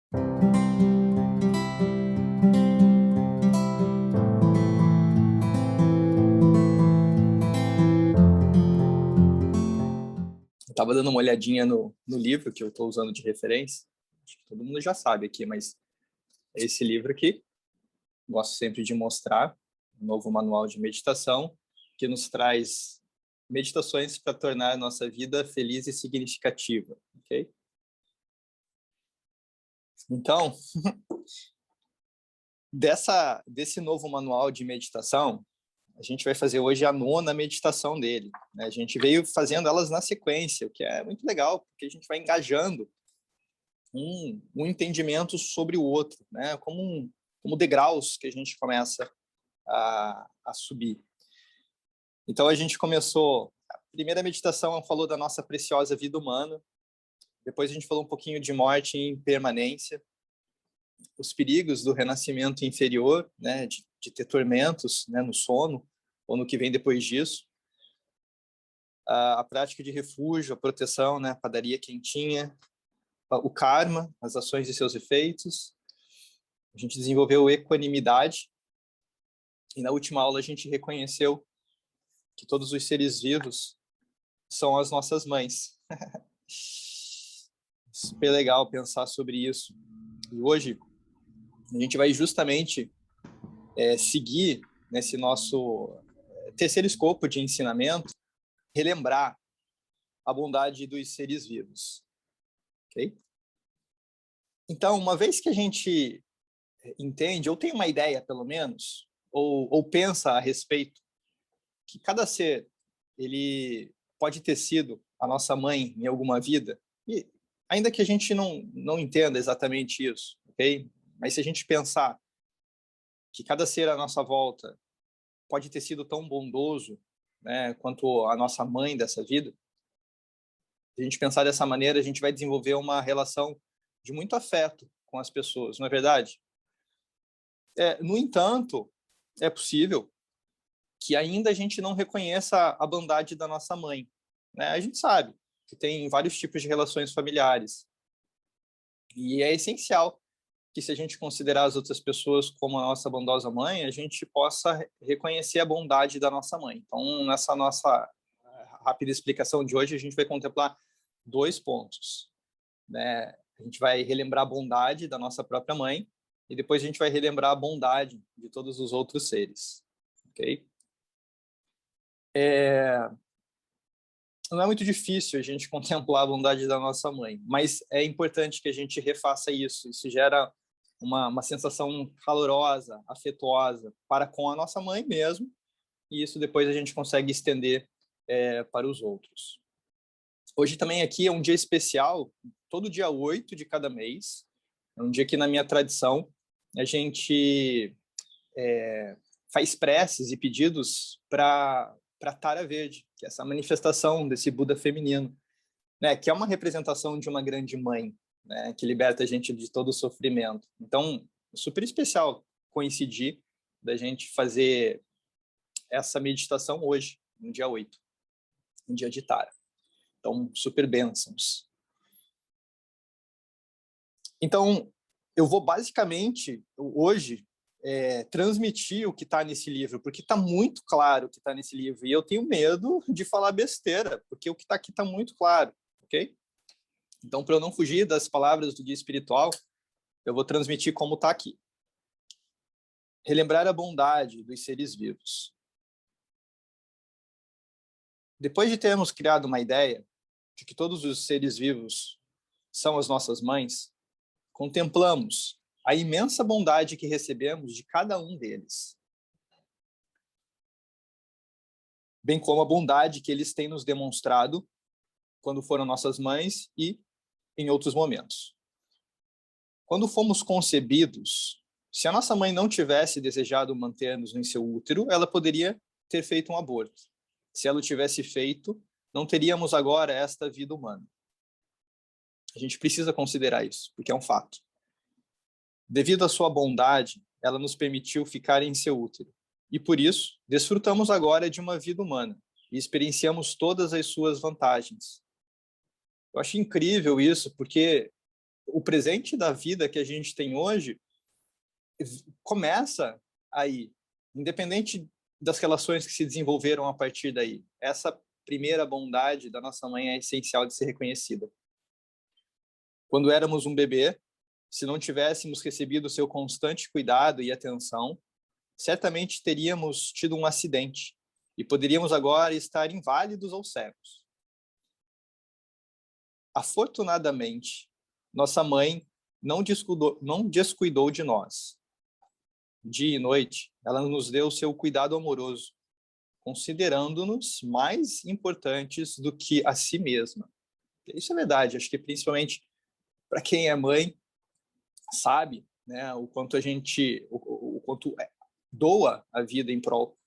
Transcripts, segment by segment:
Estava dando uma olhadinha no livro que eu estou usando de referência. Acho que todo mundo já sabe aqui, mas é esse livro aqui. Gosto sempre de mostrar um novo manual de meditação que nos traz meditações para tornar a nossa vida feliz e significativa, ok? Então, desse novo manual de meditação, a gente vai fazer hoje a 9ª meditação dele, né? A gente veio fazendo elas na sequência, o que é muito legal, porque a gente vai engajando um entendimento sobre o outro, né? Como degraus que a gente começa a subir. Então, a gente começou... A primeira meditação falou da nossa preciosa vida humana, depois a gente falou um pouquinho de morte e impermanência, os perigos do renascimento inferior, né? De ter tormentos, né? No sono, ou no que vem depois disso. A prática de refúgio, a proteção, né? A padaria quentinha, o karma, as ações e seus efeitos. A gente desenvolveu equanimidade. E na última aula a gente reconheceu que todos os seres vivos são as nossas mães. Super legal pensar sobre isso. E hoje a gente vai justamente seguir nesse nosso terceiro escopo de ensinamento, relembrar a bondade dos seres vivos. Ok? Então, uma vez que a gente entende, ou tem uma ideia, pelo menos, ou pensa a respeito, que cada ser ele pode ter sido a nossa mãe em alguma vida, e ainda que a gente não entenda exatamente isso, ok? Mas se a gente pensar que cada ser à nossa volta pode ter sido tão bondoso, né, quanto a nossa mãe dessa vida, se a gente pensar dessa maneira, a gente vai desenvolver uma relação de muito afeto com as pessoas, não é verdade? No entanto, é possível que ainda a gente não reconheça a bondade da nossa mãe, né? A gente sabe que tem vários tipos de relações familiares e é essencial que, se a gente considerar as outras pessoas como a nossa bondosa mãe, a gente possa reconhecer a bondade da nossa mãe. Então, nessa nossa rápida explicação de hoje, a gente vai contemplar 2 pontos, né? A gente vai relembrar a bondade da nossa própria mãe e depois a gente vai relembrar a bondade de todos os outros seres, ok? Não é muito difícil a gente contemplar a bondade da nossa mãe, mas é importante que a gente refaça isso. Isso gera uma sensação calorosa, afetuosa para com a nossa mãe mesmo, e isso depois a gente consegue estender para os outros. Hoje também aqui é um dia especial, todo dia 8 de cada mês, é um dia que, na minha tradição, a gente faz preces e pedidos para Tara Verde, que é essa manifestação desse Buda feminino, né, que é uma representação de uma grande mãe, né, que liberta a gente de todo o sofrimento. Então, é super especial coincidir da gente fazer essa meditação hoje, no dia 8, no dia de Tara. Então, super bênçãos. Então, eu vou basicamente, hoje, transmitir o que está nesse livro, porque está muito claro o que está nesse livro, e eu tenho medo de falar besteira, porque o que está aqui está muito claro, ok? Então, para eu não fugir das palavras do guia espiritual, eu vou transmitir como está aqui. Relembrar a bondade dos seres vivos. Depois de termos criado uma ideia de que todos os seres vivos são as nossas mães, contemplamos a imensa bondade que recebemos de cada um deles, bem como a bondade que eles têm nos demonstrado quando foram nossas mães e em outros momentos. Quando fomos concebidos, se a nossa mãe não tivesse desejado manter-nos em seu útero, ela poderia ter feito um aborto. Se ela o tivesse feito, não teríamos agora esta vida humana. A gente precisa considerar isso, porque é um fato. Devido à sua bondade, ela nos permitiu ficar em seu útero. E por isso, desfrutamos agora de uma vida humana e experienciamos todas as suas vantagens. Eu acho incrível isso, porque o presente da vida que a gente tem hoje começa aí, independente das relações que se desenvolveram a partir daí. Essa primeira bondade da nossa mãe é essencial de ser reconhecida. Quando éramos um bebê, se não tivéssemos recebido seu constante cuidado e atenção, certamente teríamos tido um acidente e poderíamos agora estar inválidos ou cegos. Afortunadamente, nossa mãe não descuidou de nós. Dia e noite, ela nos deu seu cuidado amoroso, considerando-nos mais importantes do que a si mesma. Isso é verdade, acho que principalmente para quem é mãe, sabe, né, o quanto a gente, o quanto doa a vida em prol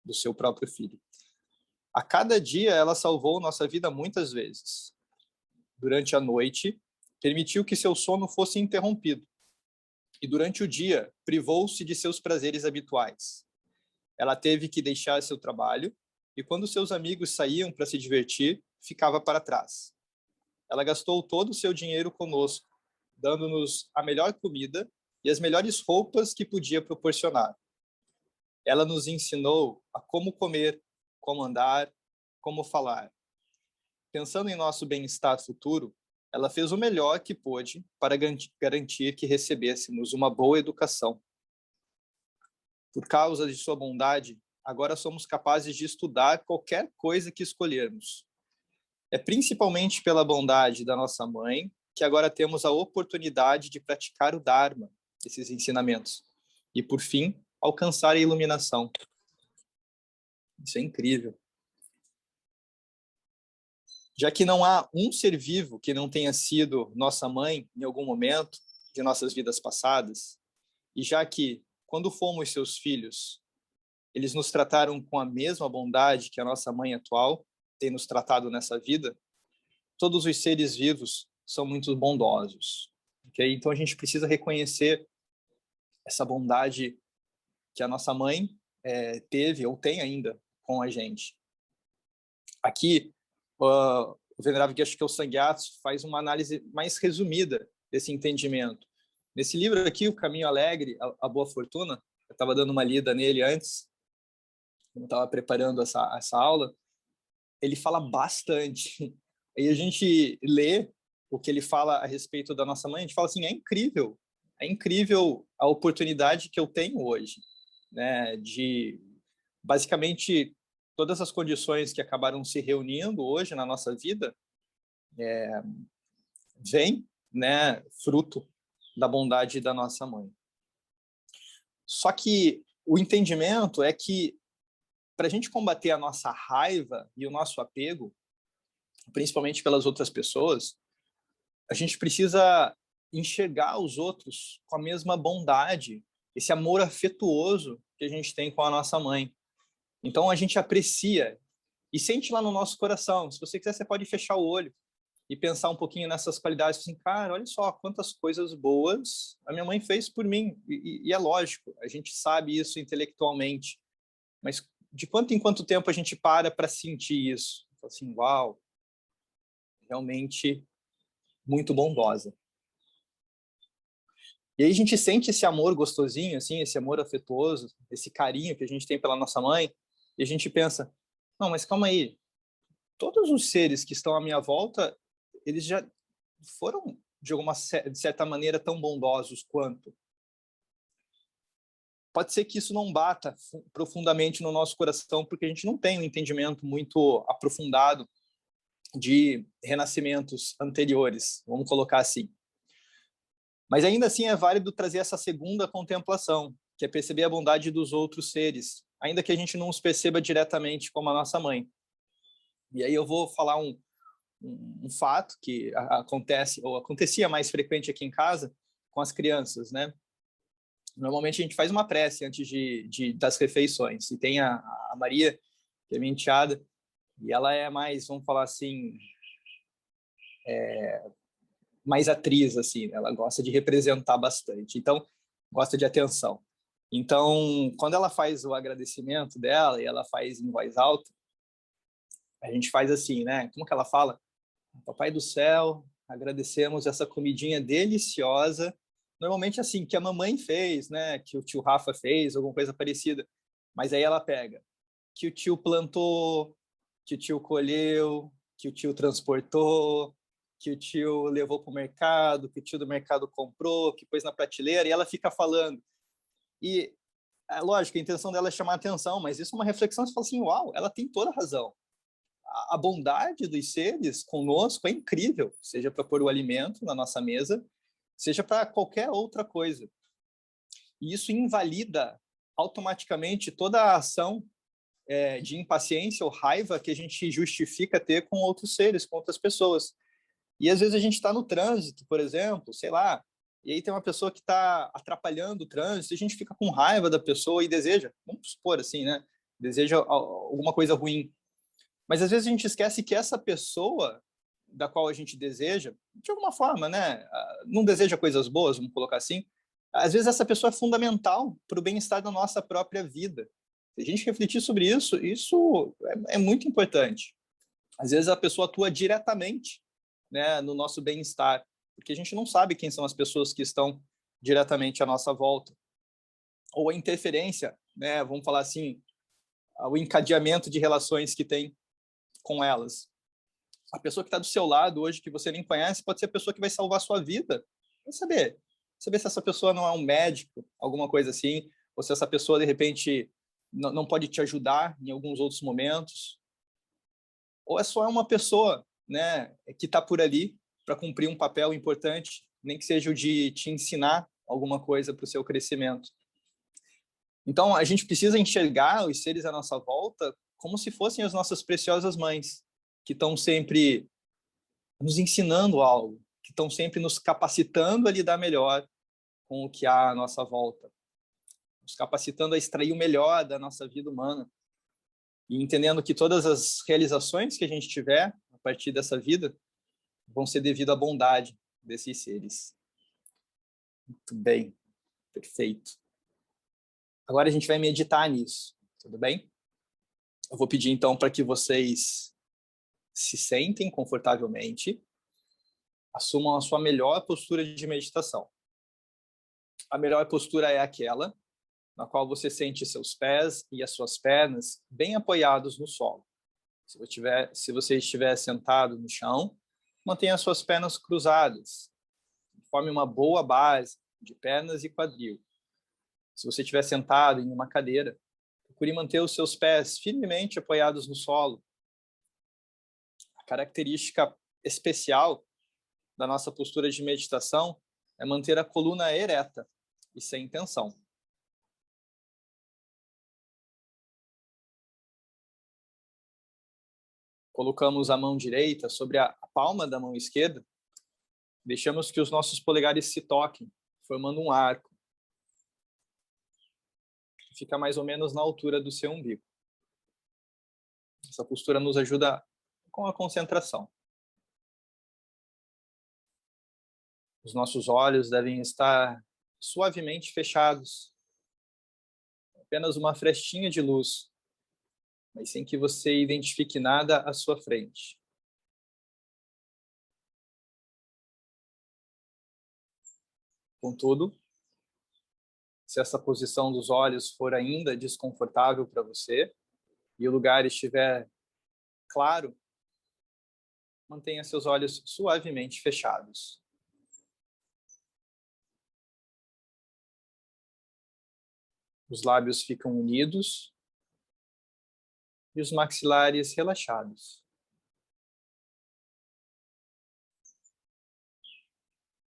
do seu próprio filho. A cada dia ela salvou nossa vida muitas vezes. Durante a noite, permitiu que seu sono fosse interrompido. E durante o dia, privou-se de seus prazeres habituais. Ela teve que deixar seu trabalho e quando seus amigos saíam para se divertir, ficava para trás. Ela gastou todo o seu dinheiro conosco, dando-nos a melhor comida e as melhores roupas que podia proporcionar. Ela nos ensinou a como comer, como andar, como falar. Pensando em nosso bem-estar futuro, ela fez o melhor que pôde para garantir que recebêssemos uma boa educação. Por causa de sua bondade, agora somos capazes de estudar qualquer coisa que escolhermos. É principalmente pela bondade da nossa mãe que agora temos a oportunidade de praticar o Dharma, esses ensinamentos, e, por fim, alcançar a iluminação. Isso é incrível. Já que não há um ser vivo que não tenha sido nossa mãe em algum momento de nossas vidas passadas, e já que, quando fomos seus filhos, eles nos trataram com a mesma bondade que a nossa mãe atual tem nos tratado nessa vida, todos os seres vivos são muito bondosos. Okay? Então a gente precisa reconhecer essa bondade que a nossa mãe teve ou tem ainda com a gente. Aqui, o Venerável Geshe Sangyatso faz uma análise mais resumida desse entendimento. Nesse livro aqui, O Caminho Alegre, a Boa Fortuna, eu estava dando uma lida nele antes, quando estava preparando essa aula, ele fala bastante. E a gente lê o que ele fala a respeito da nossa mãe, a gente fala assim, é incrível a oportunidade que eu tenho hoje, né, de basicamente todas as condições que acabaram se reunindo hoje na nossa vida vêm, né, fruto da bondade da nossa mãe. Só que o entendimento é que para a gente combater a nossa raiva e o nosso apego, principalmente pelas outras pessoas, a gente precisa enxergar os outros com a mesma bondade, esse amor afetuoso que a gente tem com a nossa mãe. Então a gente aprecia e sente lá no nosso coração. Se você quiser, você pode fechar o olho e pensar um pouquinho nessas qualidades, assim, cara, olha só quantas coisas boas a minha mãe fez por mim. E é lógico, a gente sabe isso intelectualmente, mas de quanto em quanto tempo a gente para sentir isso? Assim, uau, realmente muito bondosa. E aí a gente sente esse amor gostosinho, assim, esse amor afetuoso, esse carinho que a gente tem pela nossa mãe, e a gente pensa, não, mas calma aí, todos os seres que estão à minha volta, eles já foram, de certa maneira, tão bondosos quanto. Pode ser que isso não bata profundamente no nosso coração, porque a gente não tem um entendimento muito aprofundado de renascimentos anteriores, vamos colocar assim. Mas ainda assim é válido trazer essa segunda contemplação, que é perceber a bondade dos outros seres, ainda que a gente não os perceba diretamente como a nossa mãe. E aí eu vou falar um fato que acontece, ou acontecia mais frequente aqui em casa, com as crianças, né? Normalmente a gente faz uma prece antes das refeições, e tem a Maria, que é minha enteada, e ela é mais, vamos falar assim, mais atriz, assim, né? Ela gosta de representar bastante, então gosta de atenção. Então, quando ela faz o agradecimento dela, e ela faz em voz alta, a gente faz assim, né? Como que ela fala? Papai do céu, agradecemos essa comidinha deliciosa, normalmente assim, que a mamãe fez, né, que o tio Rafa fez, alguma coisa parecida, mas aí ela pega, que o tio plantou, que o tio colheu, que o tio transportou, que o tio levou para o mercado, que o tio do mercado comprou, que pôs na prateleira, e ela fica falando. E, é lógico, a intenção dela é chamar a atenção, mas isso é uma reflexão, você fala assim, uau, ela tem toda a razão. A bondade dos seres conosco é incrível, seja para pôr o alimento na nossa mesa, seja para qualquer outra coisa. E isso invalida automaticamente toda a ação de impaciência ou raiva que a gente justifica ter com outros seres, com outras pessoas. E às vezes a gente está no trânsito, por exemplo, sei lá, e aí tem uma pessoa que está atrapalhando o trânsito, e a gente fica com raiva da pessoa e deseja, vamos supor assim, né? Deseja alguma coisa ruim. Mas às vezes a gente esquece que essa pessoa da qual a gente deseja, de alguma forma, né? Não deseja coisas boas, vamos colocar assim. Às vezes essa pessoa é fundamental para o bem-estar da nossa própria vida. Se a gente refletir sobre isso, isso é muito importante. Às vezes a pessoa atua diretamente, né, no nosso bem-estar, porque a gente não sabe quem são as pessoas que estão diretamente à nossa volta. Ou a interferência, né, vamos falar assim, o encadeamento de relações que tem com elas. A pessoa que está do seu lado hoje, que você nem conhece, pode ser a pessoa que vai salvar a sua vida. Vai saber se essa pessoa não é um médico, alguma coisa assim, ou se essa pessoa, de repente, não pode te ajudar em alguns outros momentos. Ou é só uma pessoa, né, que está por ali para cumprir um papel importante, nem que seja o de te ensinar alguma coisa para o seu crescimento. Então, a gente precisa enxergar os seres à nossa volta como se fossem as nossas preciosas mães, que estão sempre nos ensinando algo, que estão sempre nos capacitando a lidar melhor com o que há à nossa volta, nos capacitando a extrair o melhor da nossa vida humana e entendendo que todas as realizações que a gente tiver a partir dessa vida vão ser devido à bondade desses seres. Muito bem, perfeito. Agora a gente vai meditar nisso, tudo bem? Eu vou pedir então para que vocês se sentem confortavelmente, assumam a sua melhor postura de meditação. A melhor postura é aquela na qual você sente seus pés e as suas pernas bem apoiados no solo. Se você estiver sentado no chão, mantenha as suas pernas cruzadas, forme uma boa base de pernas e quadril. Se você estiver sentado em uma cadeira, procure manter os seus pés firmemente apoiados no solo. A característica especial da nossa postura de meditação é manter a coluna ereta e sem tensão. Colocamos a mão direita sobre a palma da mão esquerda, deixamos que os nossos polegares se toquem, formando um arco. Fica mais ou menos na altura do seu umbigo. Essa postura nos ajuda com a concentração. Os nossos olhos devem estar suavemente fechados. Apenas uma frestinha de luz, mas sem que você identifique nada à sua frente. Contudo, se essa posição dos olhos for ainda desconfortável para você e o lugar estiver claro, mantenha seus olhos suavemente fechados. Os lábios ficam unidos e os maxilares relaxados.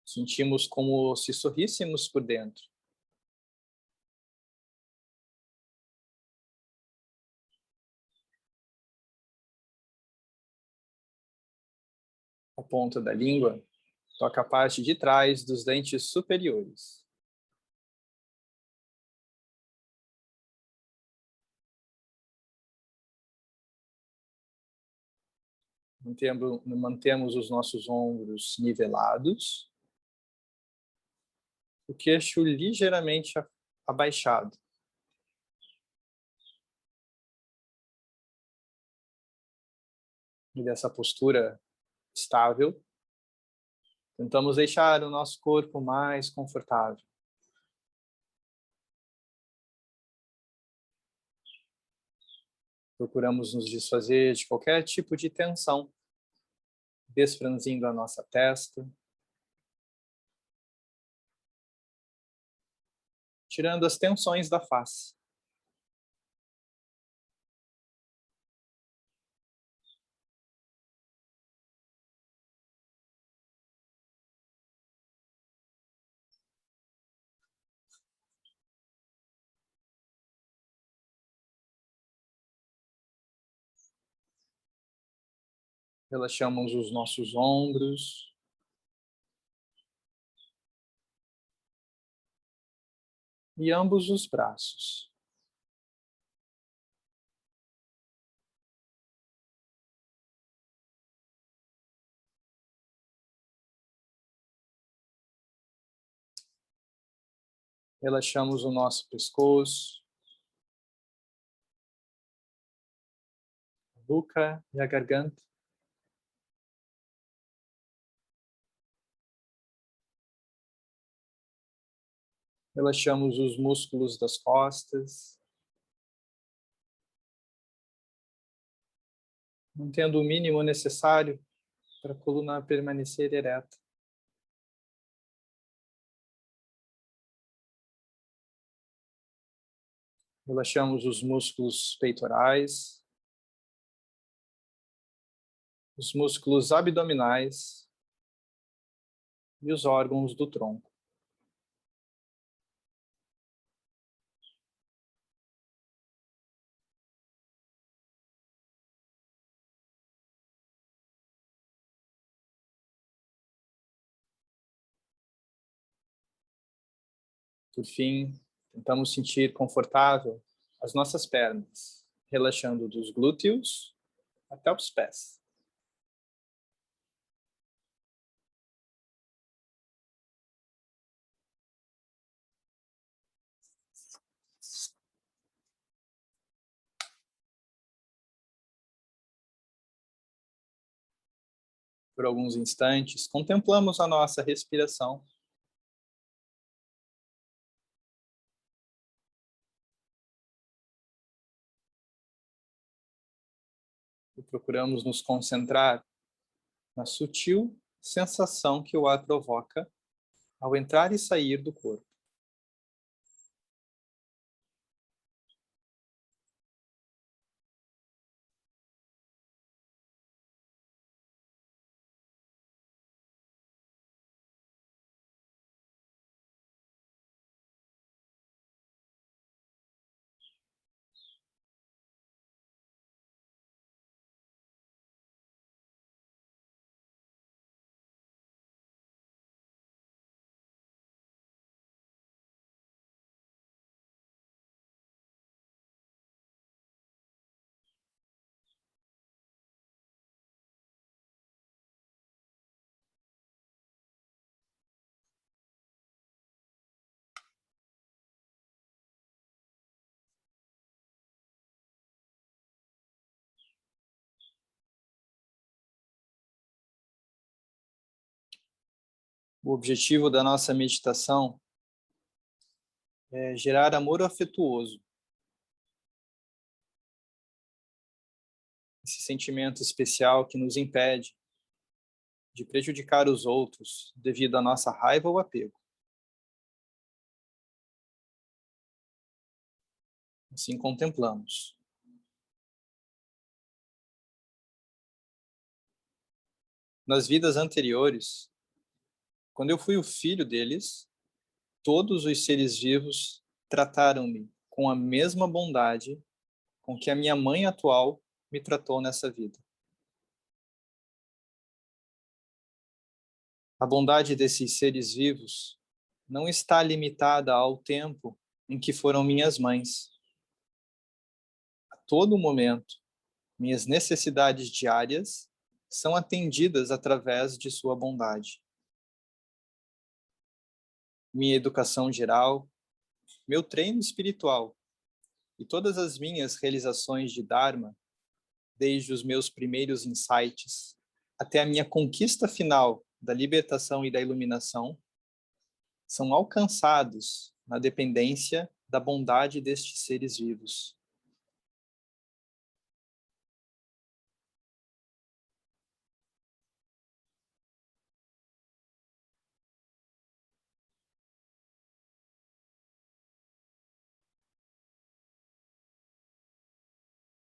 Sentimos como se sorríssemos por dentro. A ponta da língua toca a parte de trás dos dentes superiores. Mantemos os nossos ombros nivelados, o queixo ligeiramente abaixado. E dessa postura estável, Tentamos deixar o nosso corpo mais confortável. Procuramos nos desfazer de qualquer tipo de tensão, desfranzindo a nossa testa, tirando as tensões da face. Relaxamos os nossos ombros. E ambos os braços. Relaxamos o nosso pescoço, a nuca e a garganta. Relaxamos os músculos das costas, mantendo o mínimo necessário para a coluna permanecer ereta. Relaxamos os músculos peitorais, os músculos abdominais e os órgãos do tronco. Por fim, tentamos sentir confortável as nossas pernas, relaxando dos glúteos até os pés. Por alguns instantes, contemplamos a nossa respiração. E procuramos nos concentrar na sutil sensação que o ar provoca ao entrar e sair do corpo. O objetivo da nossa meditação é gerar amor afetuoso. Esse sentimento especial que nos impede de prejudicar os outros devido à nossa raiva ou apego. Assim contemplamos. Nas vidas anteriores, quando eu fui o filho deles, todos os seres vivos trataram-me com a mesma bondade com que a minha mãe atual me tratou nessa vida. A bondade desses seres vivos não está limitada ao tempo em que foram minhas mães. A todo momento, minhas necessidades diárias são atendidas através de sua bondade. Minha educação geral, meu treino espiritual e todas as minhas realizações de Dharma, desde os meus primeiros insights até a minha conquista final da libertação e da iluminação são alcançados na dependência da bondade destes seres vivos.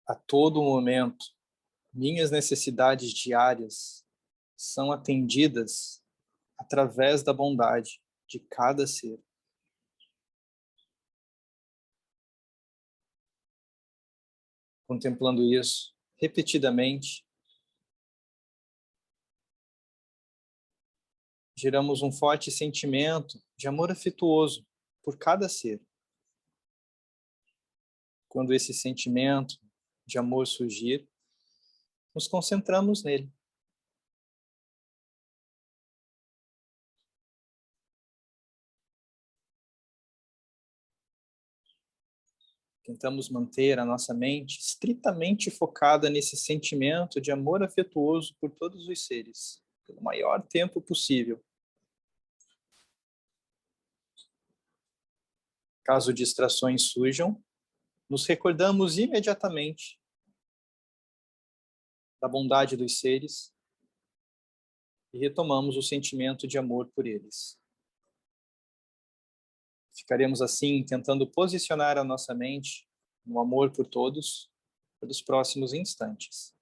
A todo momento, minhas necessidades diárias são atendidas através da bondade de cada ser. Contemplando isso repetidamente, geramos um forte sentimento de amor afetuoso por cada ser. Quando esse sentimento de amor surgir, nos concentramos nele. Tentamos manter a nossa mente estritamente focada nesse sentimento de amor afetuoso por todos os seres, pelo maior tempo possível. Caso distrações surjam, nos recordamos imediatamente da bondade dos seres e retomamos o sentimento de amor por eles. Ficaremos assim tentando posicionar a nossa mente no amor por todos pelos próximos instantes.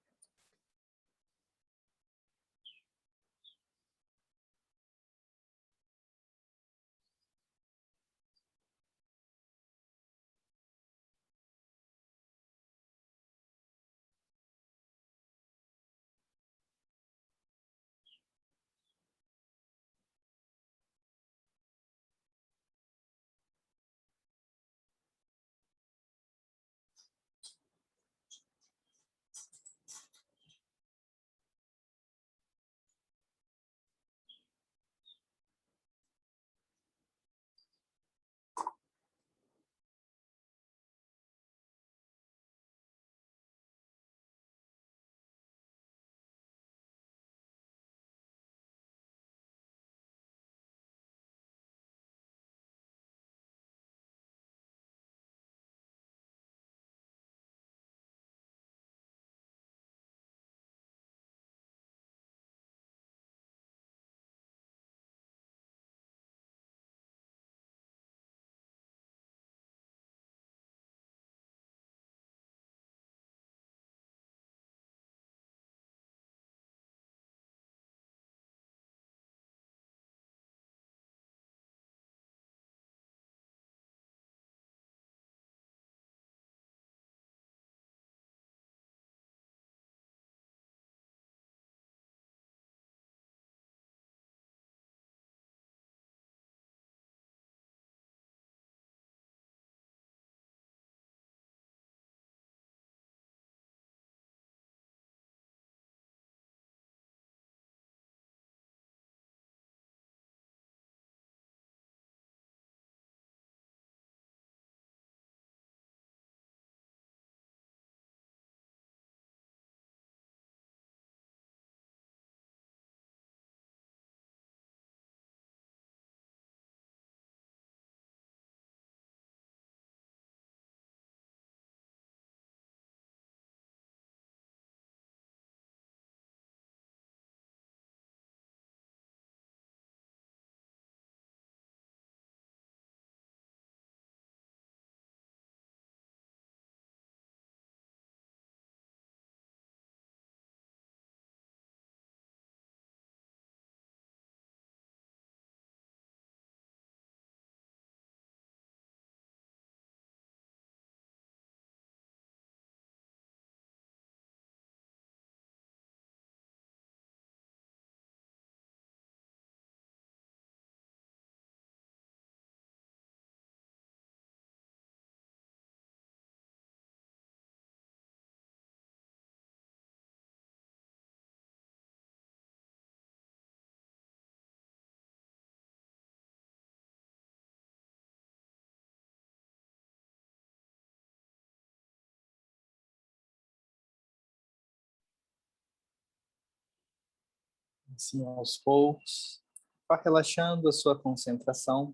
Assim, aos poucos, vá relaxando a sua concentração.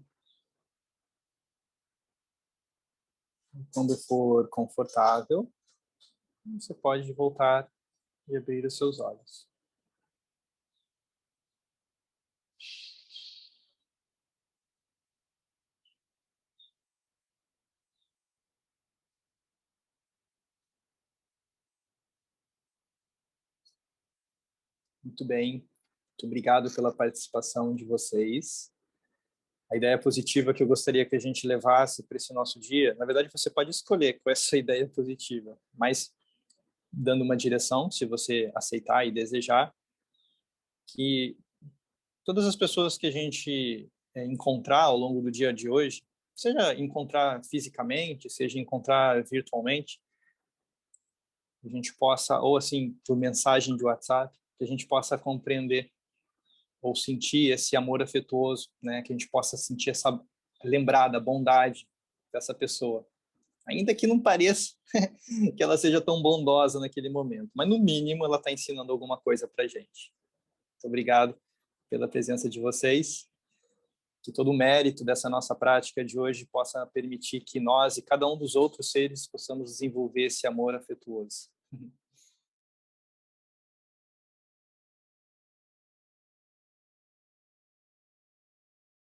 Quando for confortável, você pode voltar e abrir os seus olhos. Muito bem. Muito obrigado pela participação de vocês. A ideia positiva que eu gostaria que a gente levasse para esse nosso dia, na verdade você pode escolher qual é essa ideia positiva, mas dando uma direção, se você aceitar e desejar, que todas as pessoas que a gente encontrar ao longo do dia de hoje, seja encontrar fisicamente, seja encontrar virtualmente, a gente possa, ou assim, por mensagem de WhatsApp, que a gente possa compreender ou sentir esse amor afetuoso, né? Que a gente possa sentir essa lembrar da bondade dessa pessoa, ainda que não pareça que ela seja tão bondosa naquele momento, mas no mínimo ela está ensinando alguma coisa para a gente. Muito obrigado pela presença de vocês, que todo o mérito dessa nossa prática de hoje possa permitir que nós e cada um dos outros seres possamos desenvolver esse amor afetuoso.